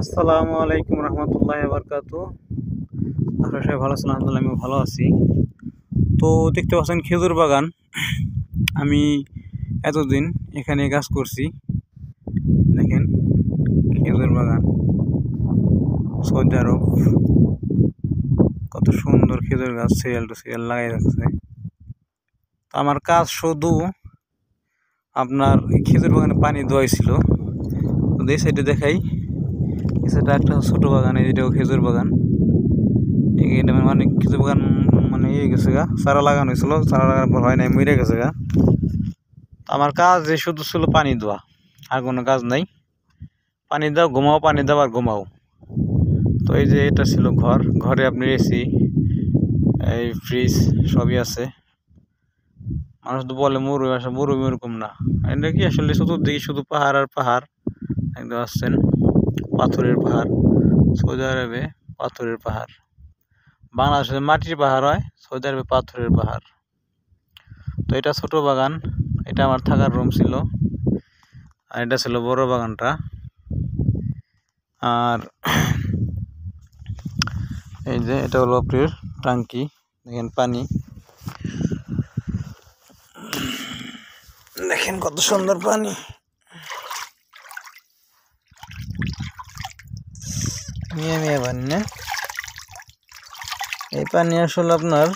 আসসালামু আলাইকুম রহমতুল্লাহি ওয়া বারাকাতুহু। আপনারা সবাই ভালো আছেন? আলহামদুলিল্লাহ আমিও ভালো আছি। তো দেখতে পাচ্ছেন খেজুর বাগান। আমি এতদিন এখানে কাজ করছি। দেখেন খেজুর বাগান, সৌদি আরব। কত সুন্দর খেজুর গাছ সিরিয়াল টু সিরিয়াল লাগাই রাখছে। তো আমার কাজ শুধু আপনার খেজুর বাগানে পানি দেওয়াই ছিল। তো এই সাইডে দেখাই, এই সাইডে একটা ছোট বাগান, এটাও খেজুর বাগান। এখানে মানে খেজুর বাগান মানে ইয়ে গেছে গা, চারা লাগানো হয়েছিল, চারা লাগানোর পর হয় নাই, মরে গেছে গা। আমার কাজ শুধু ছিল পানি দেওয়া, আর কোনো কাজ নাই। পানি দাও, ঘুমাও, পানি দাও আর ঘুমাও। তো এই যে এটা ছিল ঘর, ঘরে আপনি এসি, এই ফ্রিজ সবই আছে। মানুষ তো বলে মরুভূমি আসে, মরুভূমি এরকম না। এটা কি আসলে চতুর্দিকে শুধু পাহাড় আর পাহাড়। একদম আসছেন পাথরের পাহাড়। সৌদি আরবে পাথরের পাহাড়, বাংলাদেশে মাটির পাহাড় হয়, সৌদি আরবে পাথরের পাহাড়। তো এটা ছোট বাগান, এটা আমার থাকার রুম ছিল, আর এটা ছিল বড় বাগানটা। আর এই যে এটা হলো আপনার টাঙ্কি, দেখেন পানি, দেখেন কত সুন্দর পানি। মিয়া মিয়া পানি না, এই পানি আসলে আপনার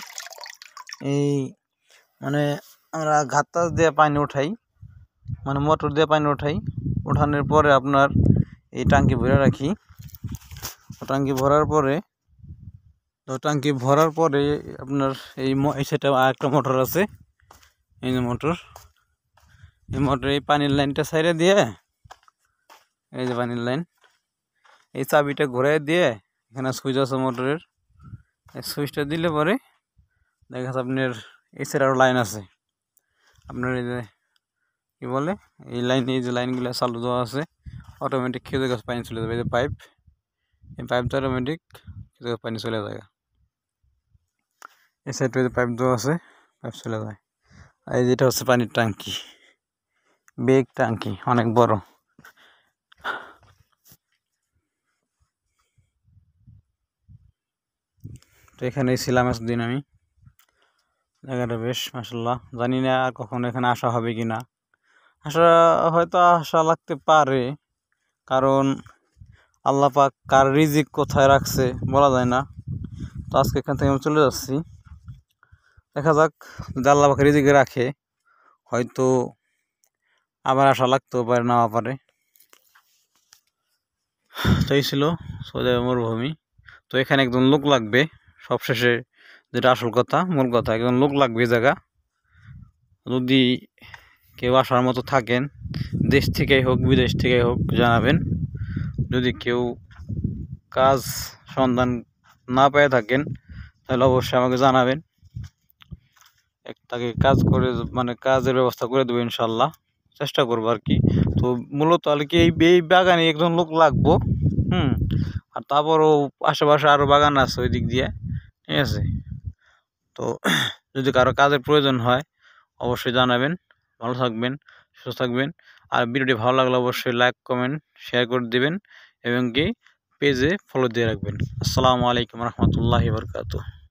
এই মানে আমরা ঘাটতা দিয়ে পানি উঠাই, মানে মোটর দিয়ে পানি উঠাই, উঠানোর পরে আপনার এই টাঙ্কি ভরে রাখি। টাঙ্কি ভরার পরে আপনার এই সেটা আরেকটা মোটর আছে, এই যে মোটর, এই মোটর এই পানির লাইনটা সাইডে দিয়ে, এই যে পানির লাইন, এই চাবিটা ঘুরাই দিয়ে এখানে সুইচ আছে মোটরের, এই সুইচটা দিলে পরে দেখা যাচ্ছে আপনার এই সাইড আরও লাইন আছে। আপনার এই যে কী বলে, এই লাইন, এই যে লাইনগুলো চালু দেওয়া আছে, অটোমেটিক খেজুর গাছ পানি চলে যাবে। এই যে পাইপ, এই পাইপটা অটোমেটিক খেজুর গাছ পানি চলে যায়। এই সাইডে পাইপ দেওয়া আছে, পাইপ চলে যায়। আর এই যেটা হচ্ছে পানির ট্যাঙ্কি, বিগ ট্যাঙ্কি, অনেক বড়। তো এখানেই ছিলাম এতদিন আমি। জায়গাটা বেশ মাশাআল্লাহ, জানি না আর কখনো এখানে আসা হবে কি না। হয়তো আসা লাগতে পারে, কারণ আল্লাহ পাক কার রিজিক কোথায় রাখছে বলা যায় না। তো আজকে এখান থেকে আমি চলে যাচ্ছি, দেখা যাক যদি আল্লাহ পাক রিজিকে রাখে, হয়তো আবার আসা লাগতেও পারে, নাও পারে। তো এই ছিল সৌদি আরব মরুভূমি। তো এখানে একজন লোক লাগবে, সবশেষে যেটা আসল কথা, মূল কথা, একজন লোক লাগবে এই জায়গা। যদি কেউ আসার মতো থাকেন, দেশ থেকেই হোক বিদেশ থেকেই হোক, জানাবেন। যদি কেউ কাজ সন্ধান না পেয়ে থাকেন তাহলে অবশ্যই আমাকে জানাবেন, তাকে কাজ করে মানে কাজের ব্যবস্থা করে দেবো ইনশাল্লাহ, চেষ্টা করবো আর কি। তো মূলত আর কি এই বাগানে একজন লোক লাগবো। আর তারপরও আশেপাশে আরও বাগান আছে ওই দিক দিয়ে, ঠিক আছে। তো যদি কারো কাজের প্রয়োজন হয় অবশ্যই জানাবেন। ভালো থাকবেন, সুস্থ থাকবেন। আর ভিডিওটি ভালো লাগলে অবশ্যই লাইক, কমেন্ট, শেয়ার করে দেবেন এবং কি পেজে ফলো দিয়ে রাখবেন। আসসালামু আলাইকুম রহমতুল্লাহি ওয়া বারাকাতুহু।